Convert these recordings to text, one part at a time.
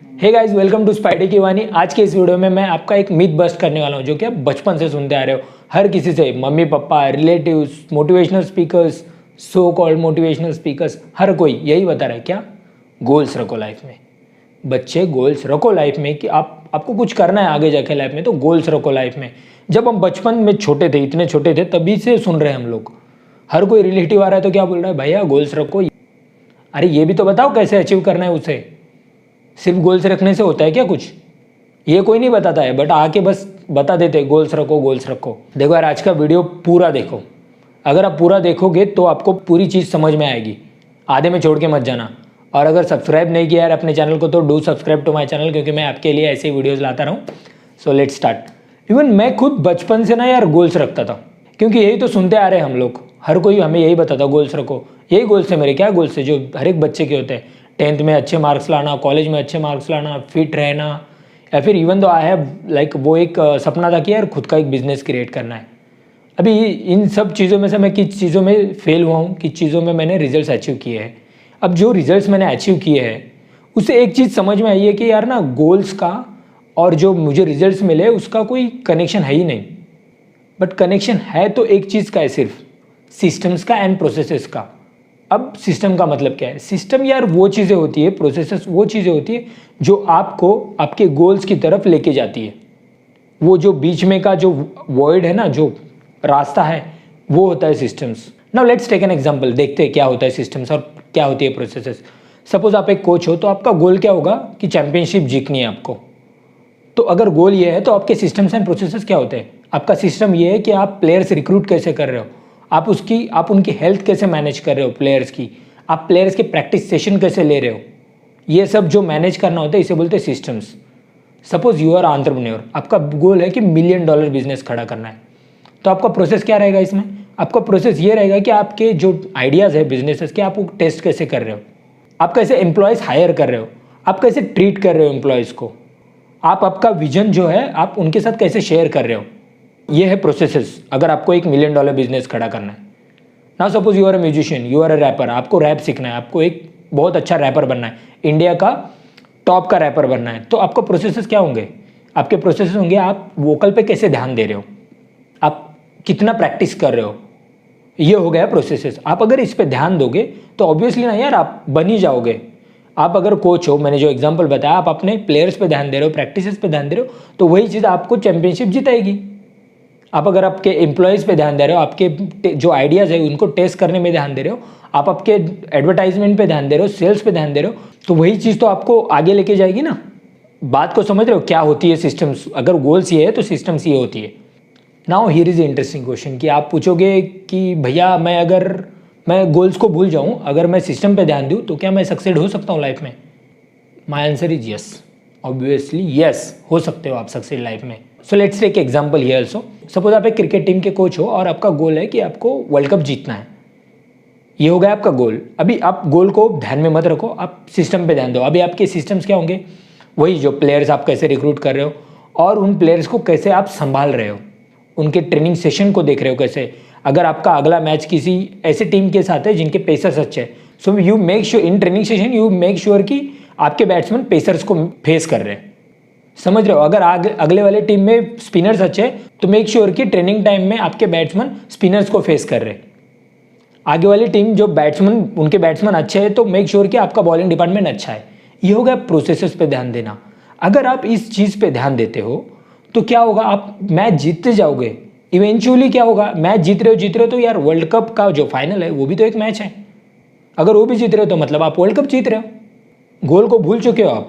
Hey guys, welcome to Spidey की वाणी। आज के इस वीडियो में मैं आपका एक मिथ बस्ट करने वाला हूँ जो कि आप बचपन से सुनते आ रहे हो। हर किसी से, mummy papa, relatives, motivational speakers, so called motivational speakers, हर कोई यही बता रहा है। क्या? गोल्स रखो लाइफ में। बच्चे, गोल्स रखो लाइफ में कि आपको कुछ करना है आगे जाके लाइफ में, तो गोल्स रखो लाइफ में। जब हम बचपन में छोटे थे, इतने छोटे थे, तभी से सुन रहे हैं हम लोग। हर कोई रिलेटिव आ रहा है तो क्या बोल रहा है? भैया गोल्स रखो। अरे ये भी तो बताओ कैसे अचीव करना है उसे। सिर्फ गोल्स रखने से होता है क्या कुछ? ये कोई नहीं बताता है, बट आके बस बता देते गोल्स रखो, गोल्स रखो। देखो यार, आज का वीडियो पूरा देखो। अगर आप पूरा देखोगे तो आपको पूरी चीज़ समझ में आएगी। आधे में छोड़ के मत जाना। और अगर सब्सक्राइब नहीं किया यार अपने चैनल को, तो do subscribe to my channel, क्योंकि मैं आपके लिए ऐसे वीडियोज़ लाता रहूँ। So let's start. इवन मैं खुद बचपन से ना यार गोल्स रखता था, क्योंकि यही तो सुनते आ रहे हैं हम लोग। हर कोई हमें यही बताता, गोल्स रखो। यही गोल्स है मेरे। क्या गोल्स है जो हर एक बच्चे के होते हैं? 10th में अच्छे मार्क्स लाना, कॉलेज में अच्छे मार्क्स लाना, फिट रहना, या फिर even though I have like वो एक सपना था कि यार खुद का एक बिजनेस क्रिएट करना है। अभी इन सब चीज़ों में से मैं किस चीज़ों में फेल हुआ हूँ, किस चीज़ों में मैंने रिजल्ट्स अचीव किए हैं। अब जो रिजल्ट्स मैंने अचीव किए हैं उससे एक चीज़ समझ में आई है कि यार ना, गोल्स का और जो मुझे रिजल्ट्स मिले उसका कोई कनेक्शन है ही नहीं। बट कनेक्शन है तो एक चीज़ का है, सिर्फ सिस्टम्स का एंड प्रोसेसेस का। अब सिस्टम का मतलब क्या है? सिस्टम यार वो चीज़ें होती है, प्रोसेसेस वो चीज़ें होती है जो आपको आपके गोल्स की तरफ लेके जाती है। वो जो बीच में का जो वॉइड है ना, जो रास्ता है, वो होता है systems. Now let's take an example. देखते हैं क्या होता है सिस्टम्स और क्या होती है प्रोसेसेस। सपोज आप एक कोच हो, तो आपका गोल क्या होगा कि चैंपियनशिप जीतनी है आपको। तो अगर गोल ये है तो आपके सिस्टम्स एंड प्रोसेसेस क्या होते हैं? आपका सिस्टम ये है कि आप प्लेयर्स रिक्रूट कैसे कर रहे हो, आप उनकी हेल्थ कैसे मैनेज कर रहे हो प्लेयर्स की, आप प्लेयर्स के प्रैक्टिस सेशन कैसे ले रहे हो। ये सब जो मैनेज करना होता है इसे बोलते हैं systems. Suppose you are entrepreneur, आपका गोल है कि $1 मिलियन बिजनेस खड़ा करना है। तो आपका प्रोसेस क्या रहेगा इसमें? आपका प्रोसेस ये रहेगा कि आपके जो आइडियाज़ है बिजनेसेस के, आप वो टेस्ट कैसे कर रहे हो, आप कैसे एम्प्लॉयज़ हायर कर रहे हो, आप कैसे ट्रीट कर रहे हो एम्प्लॉयज़ को, आप आपका विजन जो है आप उनके साथ कैसे शेयर कर रहे हो। ये है प्रोसेसेस अगर आपको $1 मिलियन बिजनेस खड़ा करना है। Now suppose you are a musician, you are a rapper, आपको रैप सीखना है, आपको एक बहुत अच्छा रैपर बनना है, इंडिया का टॉप का रैपर बनना है। तो आपको प्रोसेसेस क्या होंगे? आपके प्रोसेसेस होंगे, आप वोकल पे कैसे ध्यान दे रहे हो, आप कितना प्रैक्टिस कर रहे हो। ये हो गया प्रोसेसेस। आप अगर इस पे ध्यान दोगे तो ऑब्वियसली ना यार, आप बन ही जाओगे। आप अगर कोच हो, मैंने जो एग्जांपल बताया, आप अपने प्लेयर्स पे ध्यान दे रहे हो, प्रैक्टिसेस पे ध्यान दे रहे हो, तो वही चीज़ आपको चैंपियनशिप जिताएगी। आप अगर आपके एम्प्लॉयज़ पे ध्यान दे रहे हो, आपके जो आइडियाज़ है उनको टेस्ट करने में ध्यान दे रहे हो, आप आपके एडवर्टाइजमेंट पे ध्यान दे रहे हो, सेल्स पे ध्यान दे रहे हो, तो वही चीज़ तो आपको आगे लेके जाएगी ना। बात को समझ रहे हो क्या होती है सिस्टम्स? अगर गोल्स ये है तो सिस्टम्स ये होती है। Now here is interesting question कि आप पूछोगे कि भैया मैं गोल्स को भूल जाऊँ, अगर मैं सिस्टम पे ध्यान दूँ तो क्या मैं सक्सेड हो सकता हूँ लाइफ में? My answer is yes. Obviously yes, हो सकते हो आप सक्सेड लाइफ में। So let's take example here also. सपोज आप एक क्रिकेट टीम के कोच हो और आपका गोल है कि आपको वर्ल्ड कप जीतना है। ये हो गया आपका गोल। अभी आप गोल को ध्यान में मत रखो, आप सिस्टम पे ध्यान दो। अभी आपके सिस्टम्स क्या होंगे? वही जो प्लेयर्स आप कैसे रिक्रूट कर रहे हो और उन प्लेयर्स को कैसे आप संभाल रहे हो, उनके ट्रेनिंग सेशन को देख रहे हो कैसे। अगर आपका अगला मैच किसी ऐसे टीम के साथ है जिनके पेसर्स अच्छे हैं, so you make sure in training session, you make sure कि आपके बैट्समैन पेसर्स को फेस कर रहे हैं। समझ रहे हो? अगर अगले वाले टीम में स्पिनर्स अच्छे हैं तो मेक श्योर कि ट्रेनिंग टाइम में आपके बैट्समैन स्पिनर्स को फेस कर रहे हैं। आगे वाली टीम जो बैट्समैन, उनके बैट्समैन अच्छे हैं तो मेक श्योर कि आपका बॉलिंग डिपार्टमेंट अच्छा है। ये हो गया प्रोसेसेस पे ध्यान देना। अगर आप इस चीज़ पे ध्यान देते हो तो क्या होगा? आप मैच जीतते जाओगे। इवेंचुअली क्या होगा? मैच जीत रहे हो तो यार वर्ल्ड कप का जो फाइनल है वो भी तो एक मैच है। अगर वो भी जीत रहे हो तो मतलब आप वर्ल्ड कप जीत रहे हो। गोल को भूल चुके हो आप,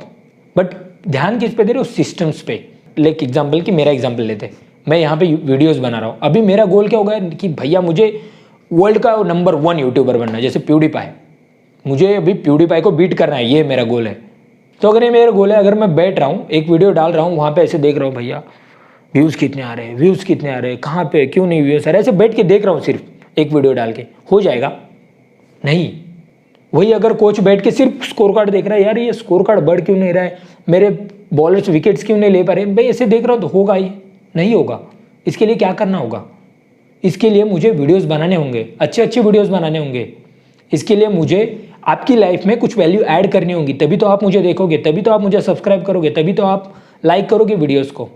बट ध्यान किस पे दे रहे हो? सिस्टम्स पे। लाइक एग्जांपल कि मेरा एग्जांपल लेते हैं, मैं यहाँ पे वीडियोस बना रहा हूँ। अभी मेरा गोल क्या होगा कि भैया मुझे वर्ल्ड का नंबर 1 यूट्यूबर बनना है, जैसे प्यूडीपाई। मुझे अभी प्यूडीपाई को बीट करना है, ये मेरा गोल है। तो अगर ये मेरा गोल है, अगर मैं बैठ रहा हूँ एक वीडियो डाल रहा हूँ, वहाँ पे ऐसे देख रहा हूँ भैया व्यूज़ कितने आ रहे हैं, व्यूज़ कितने आ रहे हैं, कहाँ पे, क्यों नहीं व्यूज़ आ रहे, ऐसे बैठ के देख रहा हूँ सिर्फ एक वीडियो डाल के, हो जाएगा? नहीं। वही अगर कोच बैठ के सिर्फ स्कोर कार्ड देख रहा है, यार ये स्कोर कार्ड बढ़ क्यों नहीं रहा है, मेरे बॉलर्स विकेट्स क्यों नहीं ले पा रहे, भाई ऐसे देख रहा हूँ तो होगा ही नहीं? होगा। इसके लिए क्या करना होगा? इसके लिए मुझे वीडियोस बनाने होंगे, अच्छे अच्छे वीडियोस बनाने होंगे। इसके लिए मुझे आपकी लाइफ में कुछ वैल्यू ऐड करनी होगी, तभी तो आप मुझे देखोगे, तभी तो आप मुझे सब्सक्राइब करोगे, तभी तो आप लाइक करोगे वीडियोस को,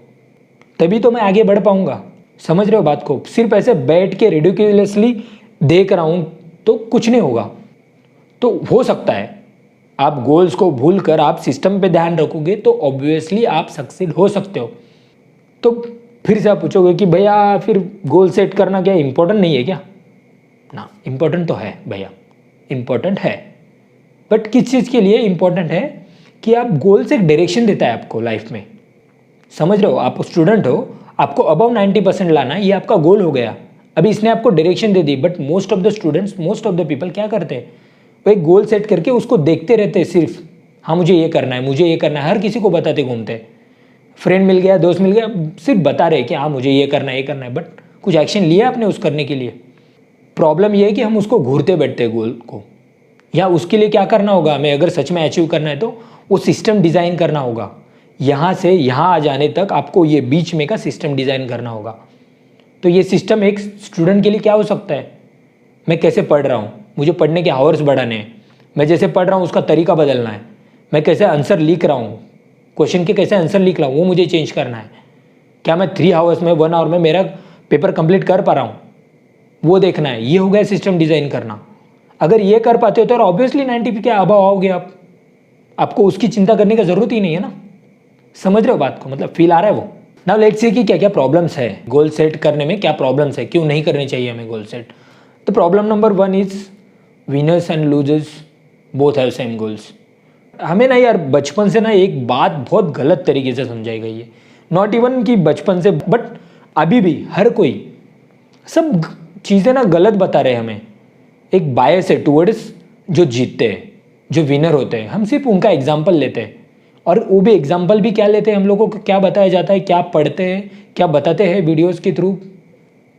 तभी तो मैं आगे बढ़ पाऊंगा। समझ रहे हो बात को? सिर्फ ऐसे बैठ के रिडिकुलसली देख रहा हूँ तो कुछ नहीं होगा। तो हो सकता है आप गोल्स को भूल कर आप सिस्टम पे ध्यान रखोगे तो ऑब्वियसली आप सक्सीड हो सकते हो। तो फिर से आप पूछोगे कि भैया फिर गोल सेट करना क्या इम्पोर्टेंट नहीं है क्या? ना, इम्पोर्टेंट तो है भैया, इम्पोर्टेंट है, बट किस चीज़ के लिए इम्पोर्टेंट है कि आप गोल से एक डायरेक्शन देता है आपको लाइफ में। समझ रहे हो? आप स्टूडेंट हो, आपको अबव 90% लाना, ये आपका गोल हो गया। अभी इसने आपको direction they the, but most of the students, most of the people क्या करते हैं, वो एक गोल सेट करके उसको देखते रहते हैं सिर्फ। हाँ मुझे ये करना है, मुझे ये करना है, हर किसी को बताते घूमते हैं। फ्रेंड मिल गया, दोस्त मिल गया, सिर्फ बता रहे कि हाँ मुझे ये करना है, ये करना है, बट कुछ एक्शन लिया आपने उस करने के लिए? प्रॉब्लम ये है कि हम उसको घूरते बैठते हैं गोल को। या उसके लिए क्या करना होगा हमें, अगर सच में अचीव करना है तो वो सिस्टम डिज़ाइन करना होगा। यहाँ से यहाँ आ जाने तक आपको ये बीच में का सिस्टम डिज़ाइन करना होगा। तो ये सिस्टम एक स्टूडेंट के लिए क्या हो सकता है, मैं कैसे पढ़ रहा हूँ, मुझे पढ़ने के आवर्स बढ़ाने हैं, मैं जैसे पढ़ रहा हूँ उसका तरीका बदलना है, मैं कैसे आंसर लिख रहा हूँ, क्वेश्चन के कैसे आंसर लिख रहा हूँ वो मुझे चेंज करना है। क्या मैं 3 आवर्स में 1 आवर में मेरा पेपर कंप्लीट कर पा रहा हूँ, वो देखना है। ये हो गया सिस्टम डिज़ाइन करना। अगर ये कर पाते हो तो ऑब्वियसली 90 के अबव आओगे आप, आपको उसकी चिंता करने की ज़रूरत ही नहीं है ना। समझ रहे हो बात को? मतलब फील आ रहा है वो? नाउ लेट्स सी कि क्या क्या प्रॉब्लम्स है गोल सेट करने में, क्या प्रॉब्लम्स है, क्यों नहीं करनी चाहिए हमें गोल सेट। तो problem number 1 is winners and losers both have same goals. हमें ना यार बचपन से ना एक बात बहुत गलत तरीके से समझाई गई है, नॉट इवन कि बचपन से, बट अभी भी हर कोई सब चीज़ें ना गलत बता रहे हैं हमें। एक बायस है टूवर्ड्स जो जीतते हैं, जो विनर होते हैं, हम सिर्फ उनका एग्जाम्पल लेते हैं। और वो भी एग्जाम्पल भी क्या लेते हैं, हम लोगों को क्या बताया जाता है, क्या पढ़ते हैं, क्या बताते हैं वीडियोस के थ्रू,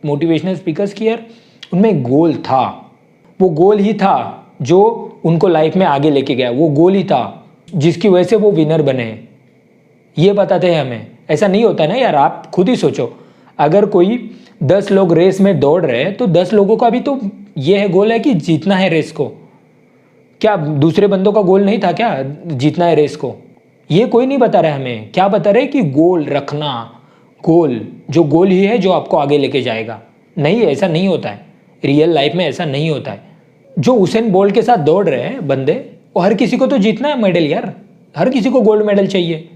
मोटिवेशनल स्पीकर्स की, यार उनमें गोल था, वो गोल ही था जो उनको लाइफ में आगे लेके गया, वो गोल ही था जिसकी वजह से वो विनर बने। ये बताते हैं हमें। ऐसा नहीं होता ना यार, आप खुद ही सोचो, अगर कोई 10 लोग रेस में दौड़ रहे हैं तो 10 लोगों का भी तो ये है गोल है कि जीतना है रेस को। क्या दूसरे बंदों का गोल नहीं था क्या जीतना है रेस को? ये कोई नहीं बता रहा है हमें। क्या बता रहे कि गोल रखना, गोल जो गोल ही है जो आपको आगे लेके जाएगा। नहीं, ऐसा नहीं होता है, रियल लाइफ में ऐसा नहीं होता है। जो उसेन बोल्ट के साथ दौड़ रहे हैं बंदे, वो हर किसी को तो जीतना है मेडल यार, हर किसी को गोल्ड मेडल चाहिए।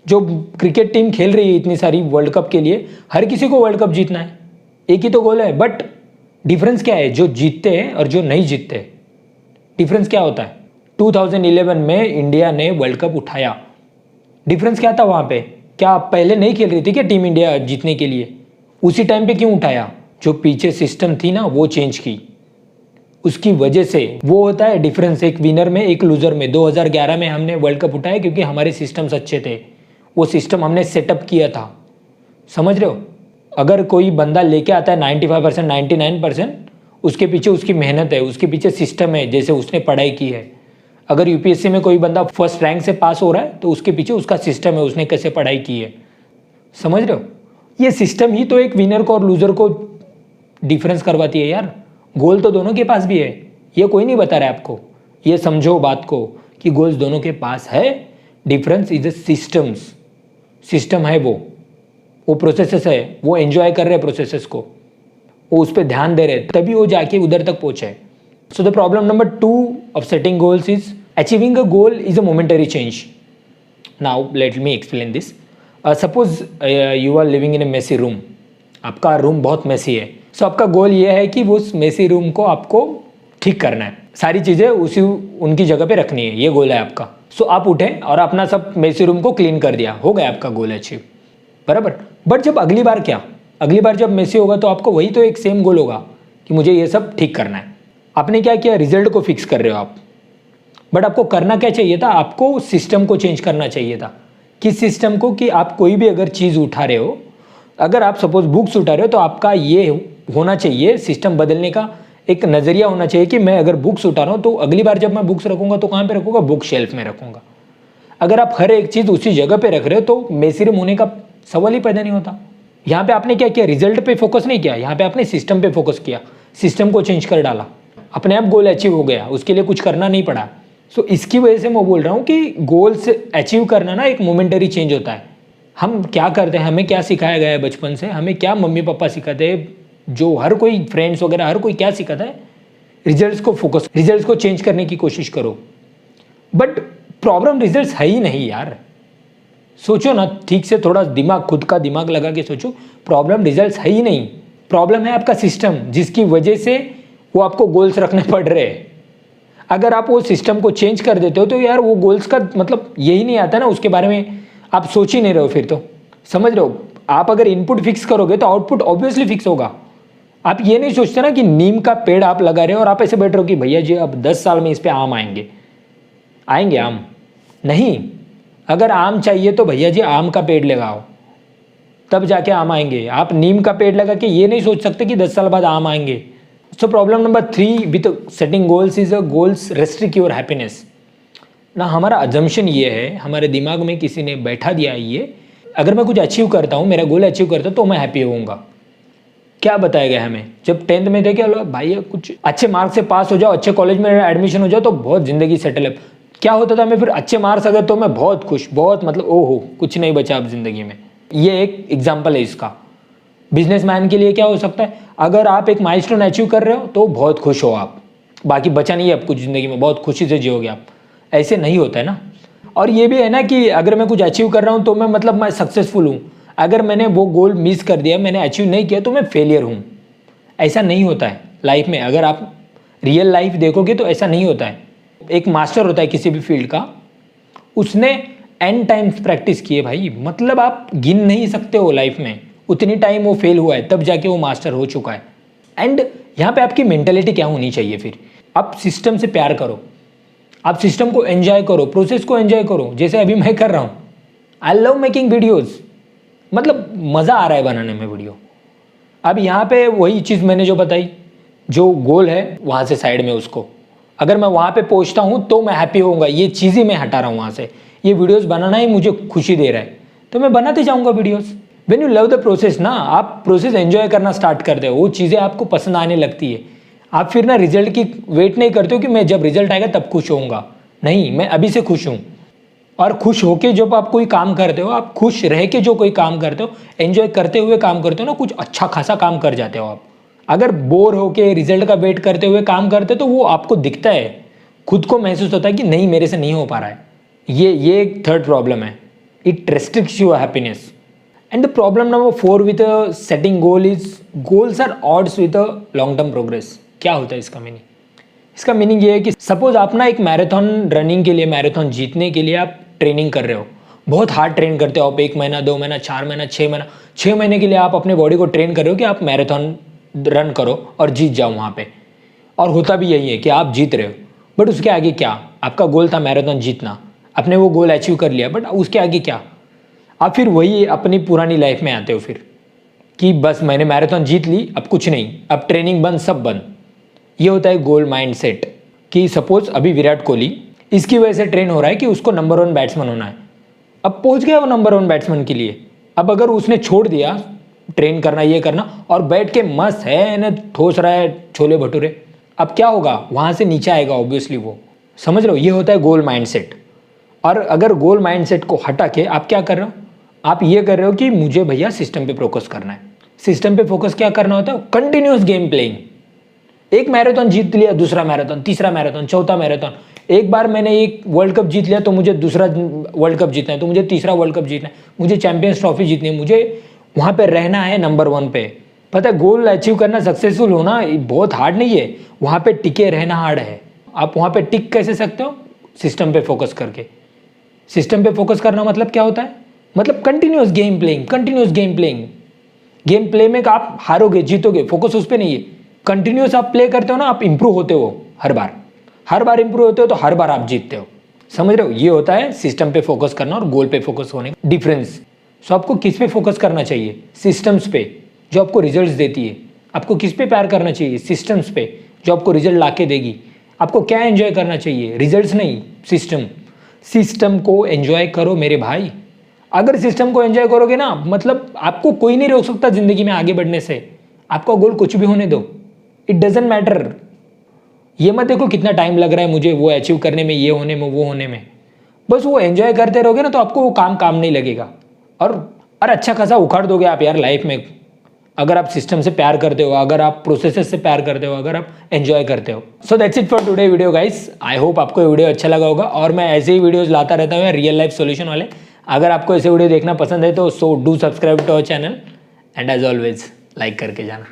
जो क्रिकेट टीम खेल रही है इतनी सारी वर्ल्ड कप के लिए, हर किसी को वर्ल्ड कप जीतना है, एक ही तो गोल है। बट डिफरेंस क्या है, जो जीतते हैं और जो नहीं जीतते, डिफरेंस क्या होता है? 2011 में इंडिया ने वर्ल्ड कप उठाया, डिफरेंस क्या था वहाँ पे? क्या पहले नहीं खेल रही थी क्या टीम इंडिया जीतने के लिए? उसी टाइम पे क्यों उठाया? जो पीछे सिस्टम थी ना वो चेंज की, उसकी वजह से वो होता है डिफरेंस, एक विनर में एक लूजर में। 2011 में हमने वर्ल्ड कप उठाया क्योंकि हमारे सिस्टम्स अच्छे थे, वो सिस्टम हमने सेटअप किया था। समझ रहे हो? अगर कोई बंदा लेके आता है 95%, 99%, उसके पीछे उसकी मेहनत है, उसके पीछे सिस्टम है, जैसे उसने पढ़ाई की है। अगर यूपीएससी में कोई बंदा फर्स्ट रैंक से पास हो रहा है तो उसके पीछे उसका सिस्टम है, उसने कैसे पढ़ाई की है। समझ रहे हो? ये सिस्टम ही तो एक विनर को और लूजर को डिफरेंस करवाती है यार। गोल तो दोनों के पास भी है, ये कोई नहीं बता रहा है आपको। ये समझो बात को कि गोल्स दोनों के पास है, difference is the systems. System है वो प्रोसेसेस है, वो एंजॉय कर रहे प्रोसेसेस को, वो उस पर ध्यान दे रहे, तभी वो जाके उधर तक पहुंचे। So the problem number 2 of setting goals is achieving a goal is a momentary change. Now let me explain this. Suppose you are living in a messy room, आपका रूम बहुत मेसी है। सो आपका गोल ये है कि उस मेसी रूम को आपको ठीक करना है, सारी चीज़ें उसी उनकी जगह पे रखनी है, ये गोल है आपका। सो आप उठे और अपना सब मेसी रूम को क्लीन कर दिया, हो गया आपका गोल अचीव, बराबर। बट जब अगली बार क्या, अगली बार जब मेसी होगा तो आपको वही तो एक सेम गोल होगा कि मुझे ये सब ठीक करना है। आपने क्या किया, रिजल्ट को फिक्स कर रहे हो आप, बट आपको करना क्या चाहिए था, आपको सिस्टम को चेंज करना चाहिए था। किस सिस्टम को? कि आप कोई भी अगर चीज़ उठा रहे हो, अगर आप सपोज बुक्स उठा रहे हो तो आपका ये होना चाहिए, सिस्टम बदलने का एक नज़रिया होना चाहिए कि मैं अगर बुक्स उठा रहा हूँ तो अगली बार जब मैं बुक्स रखूँगा तो कहाँ पे रखूँगा? बुक शेल्फ में रखूँगा। अगर आप हर एक चीज़ उसी जगह पे रख रहे हो तो मेसी रूम होने का सवाल ही पैदा नहीं होता। यहाँ पे आपने क्या किया, रिजल्ट पे फोकस नहीं किया, यहाँ पे आपने सिस्टम पे फोकस किया, सिस्टम को चेंज कर डाला। अपने आप गोल अचीव हो गया, उसके लिए कुछ करना नहीं पड़ा। सो इसकी वजह से मैं बोल रहा हूँ कि गोल्स अचीव करना ना एक मोमेंटरी चेंज होता है। हम क्या करते हैं, हमें क्या सिखाया गया है बचपन से, हमें क्या मम्मी पापा सिखाते हैं, जो हर कोई फ्रेंड्स वगैरह हर कोई क्या सिखाता है, रिजल्ट्स को फोकस, रिजल्ट्स को चेंज करने की कोशिश करो। बट प्रॉब्लम रिजल्ट्स है ही नहीं यार। सोचो ना ठीक से, थोड़ा दिमाग, खुद का दिमाग लगा के सोचो, प्रॉब्लम रिजल्ट्स है ही नहीं। प्रॉब्लम है आपका सिस्टम, जिसकी वजह से वो आपको गोल्स रखने पड़ रहे हैं। अगर आप वो सिस्टम को चेंज कर देते हो तो यार वो गोल्स का मतलब यही नहीं आता ना, उसके बारे में आप सोच ही नहीं रहे हो फिर तो। समझ रहे हो, आप अगर इनपुट फिक्स करोगे तो आउटपुट ऑब्वियसली फिक्स होगा। आप ये नहीं सोचते ना कि नीम का पेड़ आप लगा रहे हो और आप ऐसे बैठ रहे हो कि भैया जी अब 10 साल में इस पे आम आएंगे। आएंगे आम? नहीं। अगर आम चाहिए तो भैया जी आम का पेड़ लगाओ, तब जाके आम आएंगे। आप नीम का पेड़ लगा के ये नहीं सोच सकते कि 10 साल बाद आम आएंगे। So problem number 3 with setting goals is goals restrict your happiness ना। हमारा अजम्पशन ये है, हमारे दिमाग में किसी ने बैठा दिया है ये, अगर मैं कुछ अचीव करता हूँ, मेरा गोल अचीव करता हूँ तो मैं हैप्पी होऊंगा। क्या बताया गया हमें, जब 10th में थे क्या भाई कुछ अच्छे मार्क्स से पास हो जाओ, अच्छे कॉलेज में एडमिशन हो जाओ तो बहुत जिंदगी सेटल है। क्या होता था मैं फिर, अच्छे मार्क्स अगर तो मैं बहुत खुश, बहुत मतलब ओहो कुछ नहीं बचा अब जिंदगी में। ये एक एग्जाम्पल है इसका। बिजनेसमैन के लिए क्या हो सकता है, अगर आप एक माइलस्टोन अचीव कर रहे हो तो बहुत खुश हो आप, बाकी बचा नहीं है अब कुछ जिंदगी में, बहुत खुशी से जियोगे आप। ऐसे नहीं होता है ना। और ये भी है ना कि अगर मैं कुछ अचीव कर रहा हूँ तो मैं मतलब मैं सक्सेसफुल हूँ, अगर मैंने वो गोल मिस कर दिया, मैंने अचीव नहीं किया तो मैं फेलियर हूँ। ऐसा नहीं होता है लाइफ में। अगर आप रियल लाइफ देखोगे तो ऐसा नहीं होता है। एक मास्टर होता है किसी भी फील्ड का, उसने एन टाइम्स प्रैक्टिस की है भाई, मतलब आप गिन नहीं सकते हो लाइफ में उतनी टाइम वो फेल हुआ है तब जाके वो मास्टर हो चुका है। एंड यहाँ पे आपकी मेंटेलिटी क्या होनी चाहिए फिर, आप सिस्टम से प्यार करो, आप सिस्टम को एंजॉय करो, प्रोसेस को एंजॉय करो, जैसे अभी मैं कर रहा हूँ। आई लव मेकिंग वीडियोज़, मतलब मज़ा आ रहा है बनाने में वीडियो। अब यहाँ पे वही चीज़ मैंने जो बताई, जो गोल है वहाँ से साइड में उसको, अगर मैं वहाँ पे पहुँचता हूँ तो मैं हैप्पी होऊंगा, ये चीज़ ही मैं हटा रहा हूँ वहाँ से। ये वीडियोस बनाना ही मुझे खुशी दे रहा है तो मैं बनाते जाऊँगा videos. When you love the process ना, आप प्रोसेस एंजॉय करना स्टार्ट कर दो, वो चीज़ें आपको पसंद आने लगती है। आप फिर ना रिजल्ट की वेट नहीं करते हो कि मैं जब रिजल्ट आएगा तब खुश होऊंगा। नहीं, मैं अभी से खुश हूँ। और खुश होके जब आप कोई काम करते हो, आप खुश रह के जो कोई काम करते हो, एंजॉय करते हुए काम करते हो ना, कुछ अच्छा खासा काम कर जाते हो आप। अगर बोर होके रिजल्ट का वेट करते हुए काम करते हो तो वो आपको दिखता है, खुद को महसूस होता है कि नहीं मेरे से नहीं हो पा रहा है। ये एक थर्ड प्रॉब्लम है, it restricts your happiness. And the problem number 4 with setting goal is goals are odds with long term progress. क्या होता है इसका मीनिंग? इसका मीनिंग ये है कि सपोज आप ना एक मैराथन रनिंग के लिए, मैराथन जीतने के लिए आप ट्रेनिंग कर रहे हो, बहुत हार्ड ट्रेन करते हो आप, 1 महीना 2 महीना 4 महीना 6 महीना, 6 महीने के लिए आप अपने बॉडी को ट्रेन कर रहे हो कि आप मैराथन रन करो और जीत जाओ वहाँ पे। और होता भी यही है कि आप जीत रहे हो, बट उसके आगे क्या? आपका गोल था मैराथन जीतना, आपने वो गोल अचीव कर लिया, बट उसके आगे क्या? आप फिर वही अपनी पुरानी लाइफ में आते हो फिर कि बस मैंने मैराथन जीत ली, अब कुछ नहीं, अब ट्रेनिंग बंद, सब बंद। ये होता है गोल माइंड सेट कि सपोज अभी विराट कोहली इसकी वजह से ट्रेन हो रहा है कि उसको नंबर 1 बैट्समैन होना है। अब पहुंच गया वो नंबर 1 बैट्समैन के लिए। अब अगर उसने छोड़ दिया ट्रेन करना, ये करना, और बैठ के मस्त है ना ठोस रहा है छोले भटूरे, अब क्या होगा? वहाँ से नीचे आएगा ऑब्वियसली वो। समझ रहे हो? ये होता है गोल माइंड सेट। और अगर गोल माइंड सेट को हटा के आप क्या कर रहे हो? आप ये कर रहे हो कि मुझे भैया सिस्टम पे फोकस करना है। सिस्टम पे फोकस क्या करना होता है? Continuous game playing. एक मैराथन जीत लिया, दूसरा मैराथन, तीसरा मैराथन, चौथा मैराथन। एक बार मैंने एक वर्ल्ड कप जीत लिया तो मुझे दूसरा वर्ल्ड कप जीतना है, तो मुझे तीसरा वर्ल्ड कप जीतना है, मुझे चैंपियंस ट्रॉफी जीतनी है, मुझे वहाँ पे रहना है नंबर 1 पे। पता है गोल अचीव करना, सक्सेसफुल होना बहुत हार्ड नहीं है, वहाँ पे टिके रहना हार्ड है। आप वहाँ पे टिक कैसे सकते हो? सिस्टम पे फोकस करके। सिस्टम पे फोकस करना मतलब क्या होता है? मतलब continuous game playing, continuous game playing. Game play में आप हारोगे जीतोगे, फोकस उस पर नहीं है। कंटिन्यूस आप प्ले करते हो ना, आप इंप्रूव होते हो, हर बार इंप्रूव होते हो तो हर बार आप जीतते हो। समझ रहे हो? ये होता है सिस्टम पे फोकस करना और गोल पे फोकस होने का डिफरेंस। सो आपको किस पे फोकस करना चाहिए? सिस्टम्स पे जो आपको रिजल्ट्स देती है। आपको किस पे प्यार करना चाहिए? सिस्टम्स पे जो आपको रिजल्ट ला के देगी। आपको क्या एंजॉय करना चाहिए? रिजल्ट्स नहीं, सिस्टम। सिस्टम को एंजॉय करो मेरे भाई। अगर सिस्टम को एंजॉय करोगे ना, मतलब आपको कोई नहीं रोक सकता जिंदगी में आगे बढ़ने से। आपका गोल कुछ भी होने दो, इट डजेंट मैटर। ये मत देखो कितना टाइम लग रहा है मुझे वो अचीव करने में, ये होने में, वो होने में। बस वो एंजॉय करते रहोगे ना तो आपको वो काम नहीं लगेगा। और अच्छा खासा उखाड़ दोगे आप यार लाइफ में, अगर आप सिस्टम से प्यार करते हो, अगर आप प्रोसेसेस से प्यार करते हो, अगर आप एंजॉय करते हो। So that's it for today video guys. I hope आपको ये वीडियो अच्छा लगा होगा, और मैं ऐसे ही वीडियोस लाता रहता हूँ रियल लाइफ सॉल्यूशन वाले। अगर आपको ऐसे वीडियो देखना पसंद है तो do subscribe to our channel, and as always like करके जाना।